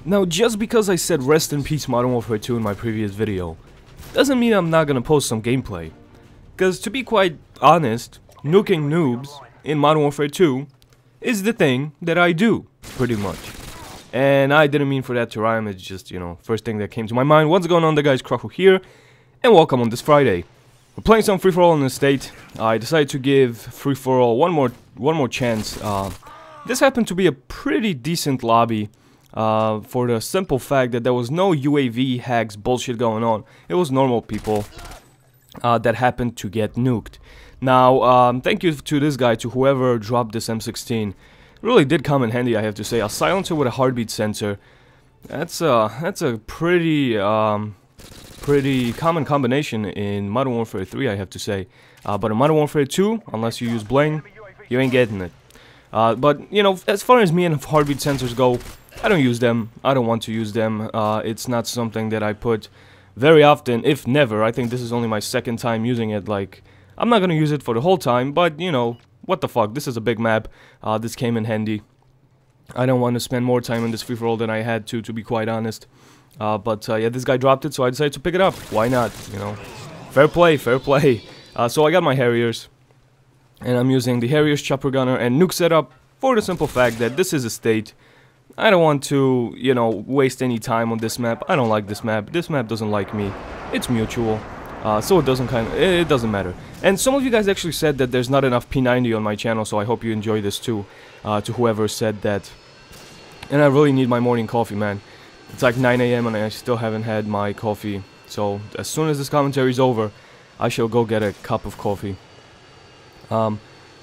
Now, just because I said rest in peace Modern Warfare 2 in my previous video, doesn't mean I'm not gonna post some gameplay. Because to be quite honest, nuking noobs in Modern Warfare 2 is the thing that I do, pretty much. And I didn't mean for that to rhyme, it's just, you know, first thing that came to my mind. What's going on, the guys, Croco here, and welcome on this Friday. We're playing some free-for-all in the state. I decided to give free-for-all one more chance. This happened to be a pretty decent lobby. For the simple fact that there was no UAV hacks bullshit going on. It was normal people that happened to get nuked. Now, thank you to this guy, to whoever dropped this M16. Really did come in handy, I have to say. A silencer with a heartbeat sensor. That's a pretty common combination in Modern Warfare 3, I have to say. But in Modern Warfare 2, unless you use bling, you ain't getting it. But, you know, as far as me and heartbeat sensors go, I don't use them. I don't want to use them. It's not something that I put very often, if never. I think this is only my second time using it. Like, I'm not gonna use it for the whole time, but, you know, what the fuck. This is a big map. This came in handy. I don't want to spend more time in this free-for-all than I had to be quite honest. But yeah, this guy dropped it, so I decided to pick it up. Why not, you know? Fair play, fair play. So I got my Harriers, and I'm using the Harriers, chopper gunner, and nuke setup for the simple fact that this is a state. I don't want to, you know, waste any time on this map. I don't like this map. This map doesn't like me. It's mutual. So it doesn't matter. And some of you guys actually said that there's not enough P90 on my channel, so I hope you enjoy this too. To whoever said that. And I really need my morning coffee, man. It's like 9 AM and I still haven't had my coffee. So as soon as this commentary is over, I shall go get a cup of coffee. And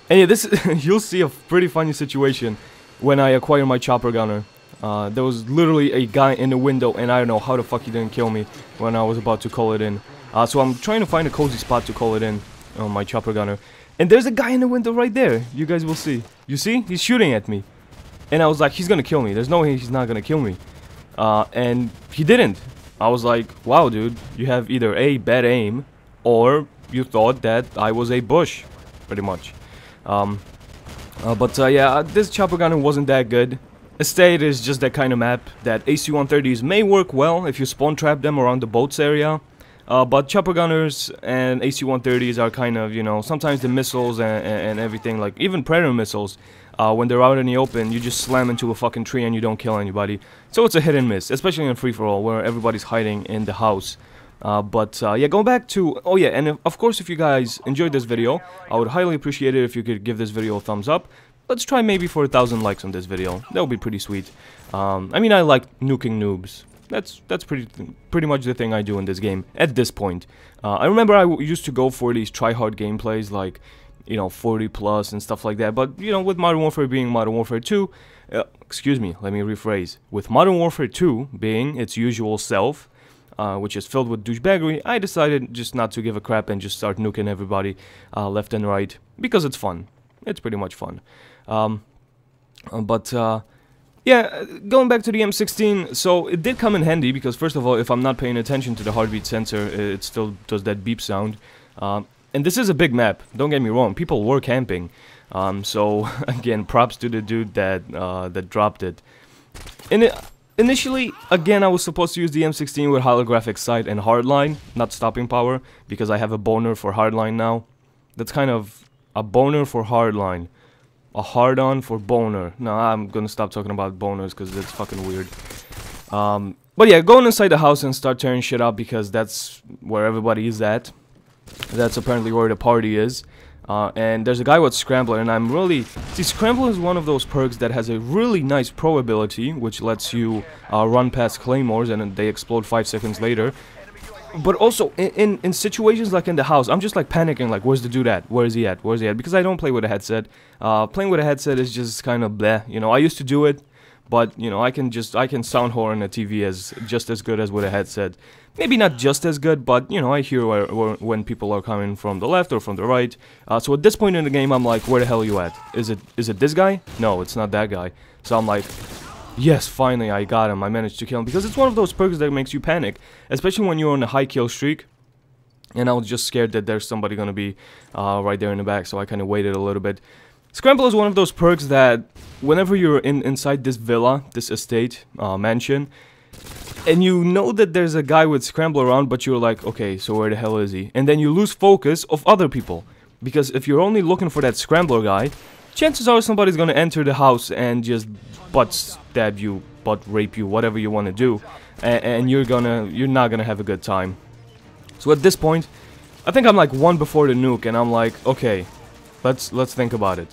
yeah, this you'll see a pretty funny situation when I acquired my chopper gunner. There was literally a guy in the window, and I don't know how the fuck he didn't kill me when I was about to call it in. So I'm trying to find a cozy spot to call it in on my chopper gunner. And there's a guy in the window right there. You guys will see. You see? He's shooting at me. And I was like, he's gonna kill me. There's no way he's not gonna kill me. And he didn't. I was like, wow, dude. You have either A, bad aim, or you thought that I was a bush. Pretty much. But yeah, this chopper gunner wasn't that good. Estate is just that kind of map that AC-130s may work well if you spawn trap them around the boats area. But chopper gunners and AC-130s are kind of, you know, sometimes the missiles and everything, like even Predator missiles, when they're out in the open, you just slam into a fucking tree and you don't kill anybody. So it's a hit and miss, especially in free-for-all where everybody's hiding in the house. Yeah, going back to, oh yeah, and of course if you guys enjoyed this video, I would highly appreciate it if you could give this video a thumbs up. Let's try maybe for 1,000 likes on this video. That would be pretty sweet. I mean, I like nuking noobs. That's pretty much the thing I do in this game at this point. I remember I used to go for these try-hard gameplays like, you know, 40 plus and stuff like that. But, you know, with Modern Warfare being Modern Warfare 2, excuse me, let me rephrase. With Modern Warfare 2 being its usual self, which is filled with douchebaggery, I decided just not to give a crap and just start nuking everybody left and right, because it's fun. It's pretty much fun. Yeah, going back to the M16, so it did come in handy, because first of all, if I'm not paying attention to the heartbeat sensor, it still does that beep sound. And this is a big map, don't get me wrong, people were camping. So, again, props to the dude that dropped it. Initially, again, I was supposed to use the M16 with holographic sight and hardline, not stopping power, because I have a boner for hardline now. That's kind of a boner for hardline. A hard-on for boner. No, I'm gonna stop talking about boners because it's fucking weird. But yeah, going inside the house and start tearing shit up because that's where everybody is at. That's apparently where the party is. And there's a guy with Scrambler, and I'm really... See, Scrambler is one of those perks that has a really nice pro ability, which lets you run past claymores and they explode 5 seconds later. But also, in situations like in the house, I'm just like panicking, like, where's the dude at? Where is he at? Where's he at? Because I don't play with a headset. Playing with a headset is just kind of bleh, you know. I used to do it, but, you know, I can sound horn a TV just as good as with a headset. Maybe not just as good, but, you know, I hear when people are coming from the left or from the right. So at this point in the game, I'm like, where the hell are you at? Is it this guy? No, it's not that guy. So I'm like... Yes, finally I got him. I managed to kill him. Because it's one of those perks that makes you panic. Especially when you're on a high kill streak. And I was just scared that there's somebody gonna be right there in the back. So I kind of waited a little bit. Scramble is one of those perks that whenever you're inside this villa, this estate, mansion, and you know that there's a guy with Scramble around, but you're like, okay, so where the hell is he? And then you lose focus of other people. Because if you're only looking for that Scrambler guy, chances are somebody's gonna enter the house and just butt stab you, butt rape you, whatever you want to do. And you're not gonna have a good time. So at this point, I think I'm like one before the nuke, and I'm like, okay, let's think about it.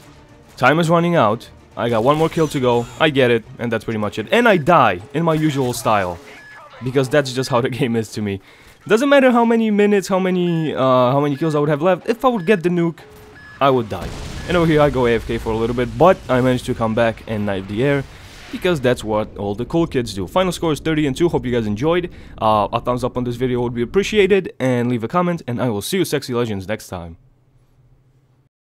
Time is running out. I got one more kill to go. I get it, and that's pretty much it. And I die in my usual style, because that's just how the game is to me. Doesn't matter how many minutes, how many kills I would have left. If I would get the nuke, I would die. And over here I go AFK for a little bit, but I managed to come back and knife the air, because that's what all the cool kids do. Final score is 30-2. Hope you guys enjoyed. A thumbs up on this video would be appreciated, and leave a comment, and I will see you sexy legends next time.